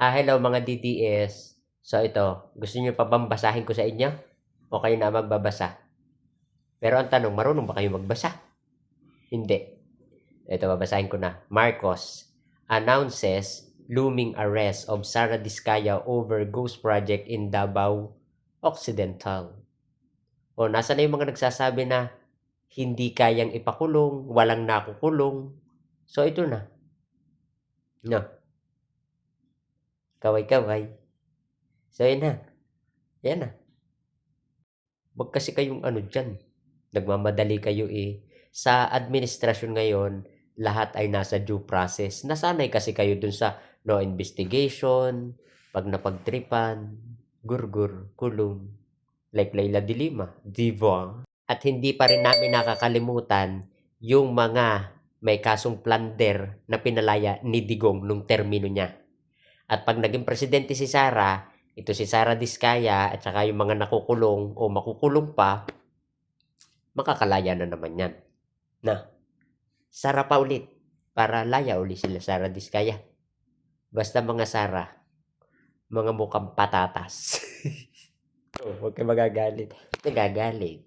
Hello mga DDS. So ito, gusto niyo pa bang basahin ko sa inyo? O kayo na magbabasa? Pero ang tanong, marunong ba kayo magbasa? Hindi. Ito, babasahin ko na. Marcos announces looming arrest of Sara Diskaya over ghost project in Davao Occidental. O, nasa na yung mga nagsasabi na hindi kayang ipakulong, walang nakukulong. So ito na. No, kaway-kaway. So yan na. Yan na. Wag kasi kayong ano dyan. Nagmamadali kayo eh. Sa administrasyon ngayon, lahat ay nasa due process. Nasanay kasi kayo dun sa no investigation, pag napagtripan, gurgur, kulong. Like Layla de Lima, diva. At hindi pa rin namin nakakalimutan yung mga may kasong plunder na pinalaya ni Digong nung termino niya. At pag naging presidente si Sara, ito si Sara Diskaya at saka yung mga nakukulong o makukulong pa, makakalaya na naman yan. Na, Sara pa ulit para laya ulit sila Sara Diskaya. Basta mga Sara, mga mukhang patatas. Huwag kayo magagalit. Nagagalit.